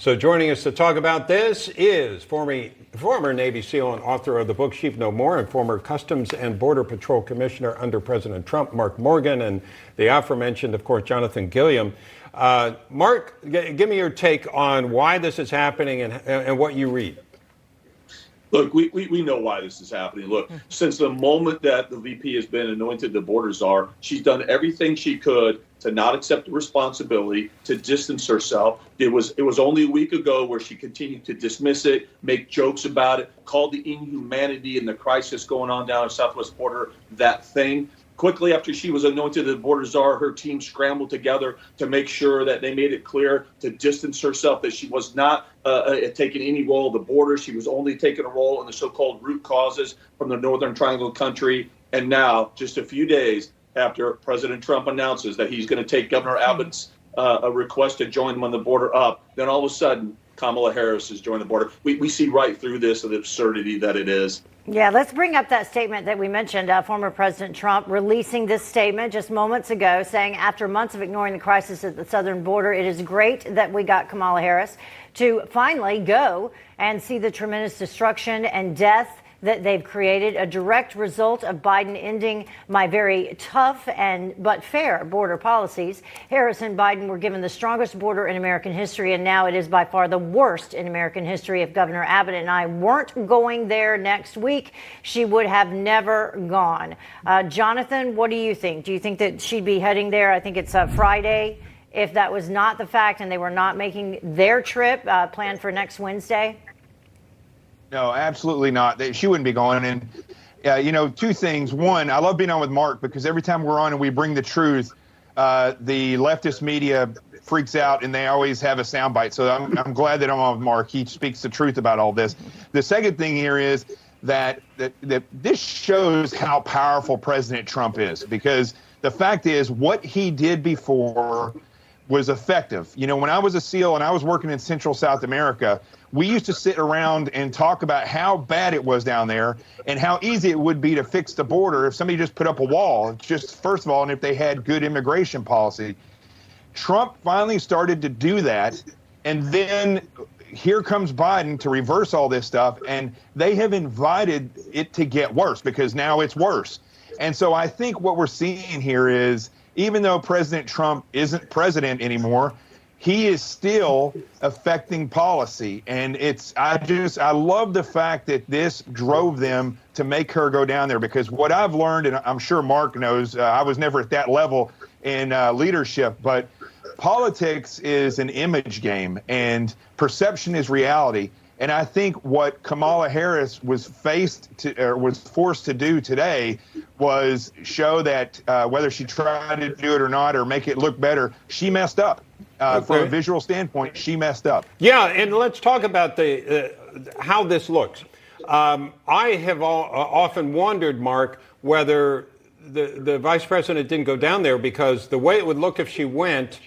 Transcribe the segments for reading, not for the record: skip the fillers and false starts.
So joining us to talk about this is former Navy SEAL and author of the book Sheep No More and former Customs and Border Patrol Commissioner under President Trump, Mark Morgan, and the aforementioned, of course, Jonathan Gilliam. Mark, give me your take on why this is happening and what you read. Look, we know why this is happening. Look, since the moment that the VP has been anointed the border czar, she's done everything she could to not accept the responsibility, to distance herself. It was only a week ago where she continued to dismiss it, make jokes about it, call the inhumanity and the crisis going on down the southwest border that thing. Quickly after she was anointed the border czar, her team scrambled together to make sure that they made it clear to distance herself, that she was not taking any role at the border. She was only taking a role in the so-called root causes from the Northern Triangle country. And now, just a few days after President Trump announces that he's going to take Governor Abbott's a request to join him on the border up, then all of a sudden Kamala Harris has joined the border. We see right through this, the absurdity that it is. Yeah, let's bring up that statement that we mentioned, former President Trump releasing this statement just moments ago, saying after months of ignoring the crisis at the southern border, it is great that we got Kamala Harris to finally go and see the tremendous destruction and death that they've created, a direct result of Biden ending my very tough but fair border policies. Harris and Biden were given the strongest border in American history, and now it is by far the worst in American history. If Governor Abbott and I weren't going there next week, she would have never gone. Jonathan, what do you think? Do you think that she'd be heading there? I think it's Friday. If that was not the fact and they were not making their trip planned for next Wednesday? No, absolutely not. She wouldn't be going. And, two things. One, I love being on with Mark because every time we're on and we bring the truth, the leftist media freaks out and they always have a soundbite. So I'm glad that I'm on with Mark. He speaks the truth about all this. The second thing here is that this shows how powerful President Trump is, because the fact is what he did before was effective. When I was a SEAL and I was working in Central South America, we used to sit around and talk about how bad it was down there and how easy it would be to fix the border if somebody just put up a wall, just first of all, and if they had good immigration policy. Trump finally started to do that, and then here comes Biden to reverse all this stuff, and they have invited it to get worse because now it's worse. And so I think what we're seeing here is, even though President Trump isn't president anymore, he is still affecting policy. And I love the fact that this drove them to make her go down there, because what I've learned, and I'm sure Mark knows, I was never at that level in leadership, but politics is an image game and perception is reality. And I think what Kamala Harris was forced to do today was show that whether she tried to do it or not, or make it look better, she messed up. From a visual standpoint, she messed up. Yeah, and let's talk about how this looks. I have often wondered, Mark, whether the vice president didn't go down there because the way it would look if she went,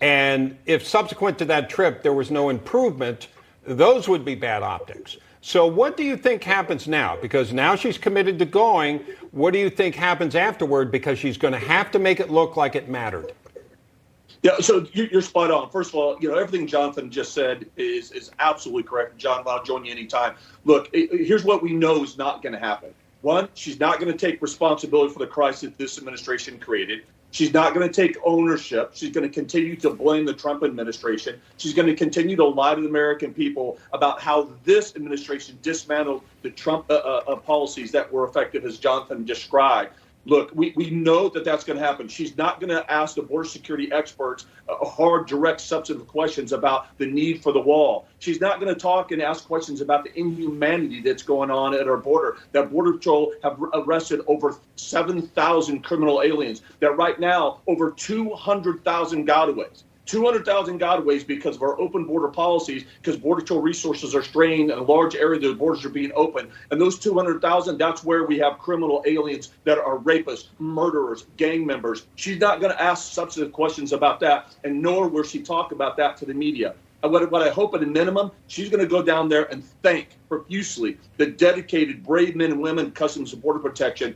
and if subsequent to that trip there was no improvement, those would be bad optics. So what do you think happens now? Because now she's committed to going. What do you think happens afterward? Because she's going to have to make it look like it mattered. Yeah, so you're spot on. First of all, everything Jonathan just said is absolutely correct. John, I'll join you anytime. Look, here's what we know is not going to happen. One, she's not going to take responsibility for the crisis this administration created. She's not going to take ownership. She's going to continue to blame the Trump administration. She's going to continue to lie to the American people about how this administration dismantled the Trump policies that were effective, as Jonathan described. Look, we know that that's going to happen. She's not going to ask the border security experts hard, direct, substantive questions about the need for the wall. She's not going to talk and ask questions about the inhumanity that's going on at our border. That Border Patrol have arrested over 7,000 criminal aliens. That right now, over 200,000 gotaways. 200,000 gotaways because of our open border policies, because Border Patrol resources are strained and a large area of the borders are being open. And those 200,000, that's where we have criminal aliens that are rapists, murderers, gang members. She's not going to ask substantive questions about that, and nor will she talk about that to the media. And what I hope at a minimum, she's going to go down there and thank profusely the dedicated, brave men and women, Customs and Border Protection,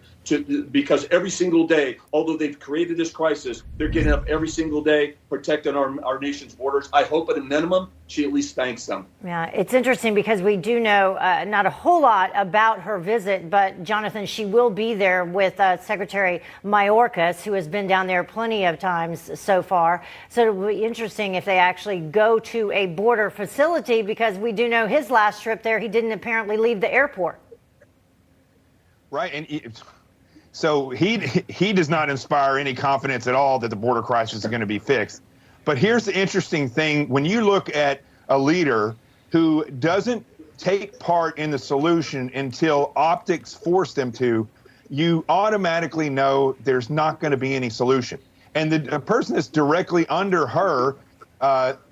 because every single day, although they've created this crisis, they're getting up every single day protecting our nation's borders. I hope at a minimum she at least thanks them. Yeah, it's interesting because we do know not a whole lot about her visit, but Jonathan, she will be there with Secretary Mayorkas, who has been down there plenty of times so far. So it'll be interesting if they actually go to a border facility, because we do know his last trip there, he didn't apparently leave the airport. Right, and so he does not inspire any confidence at all that the border crisis is going to be fixed. But here's the interesting thing. When you look at a leader who doesn't take part in the solution until optics force them to, you automatically know there's not going to be any solution. And the person that's directly under her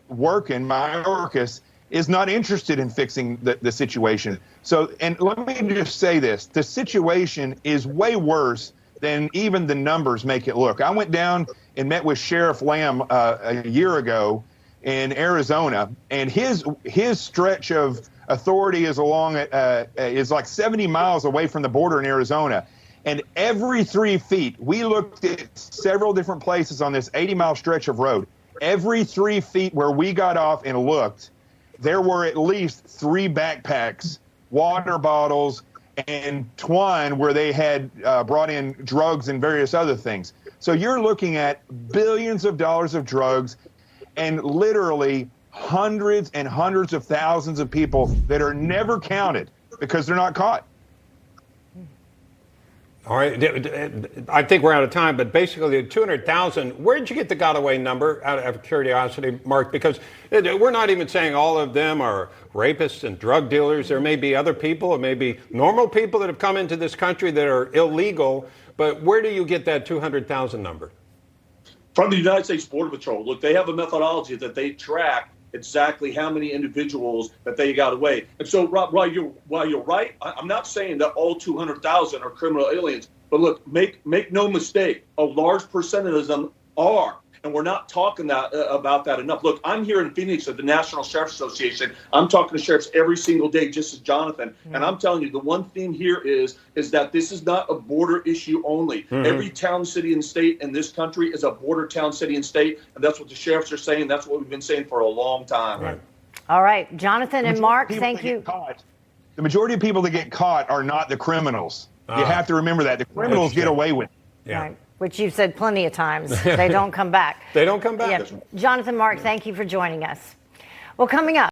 working, Mayorkas, is not interested in fixing the situation. So, and let me just say this, the situation is way worse than even the numbers make it look. I went down and met with Sheriff Lamb a year ago in Arizona, and his stretch of authority is is like 70 miles away from the border in Arizona. And every 3 feet, we looked at several different places on this 80-mile stretch of road. Every 3 feet where we got off and looked, there were at least 3 backpacks, water bottles, and twine where they had brought in drugs and various other things. So you're looking at billions of dollars of drugs and literally hundreds and hundreds of thousands of people that are never counted because they're not caught. All right, I think we're out of time, but basically 200,000, where did you get the got away number, out of curiosity, Mark? Because we're not even saying all of them are rapists and drug dealers. There may be other people, or maybe normal people that have come into this country that are illegal, but where do you get that 200,000 number? From the United States Border Patrol. Look, they have a methodology that they track exactly how many individuals that they got away. And so while you're right, I'm not saying that all 200,000 are criminal aliens, but look, make no mistake, a large percentage of them are. And we're not talking about that enough. Look, I'm here in Phoenix at the National Sheriff's Association. I'm talking to sheriffs every single day, just as Jonathan. Mm-hmm. And I'm telling you, the one theme here is that this is not a border issue only. Mm-hmm. Every town, city, and state in this country is a border town, city, and state. And that's what the sheriffs are saying. That's what we've been saying for a long time. Right. All right, Jonathan and Mark, thank you. The majority of people that get caught are not the criminals. You have to remember that. The criminals get away with it. Yeah. Right. Which you've said plenty of times. They don't come back. They don't come back. Yeah. Jonathan, Mark, thank you for joining us. Well, coming up.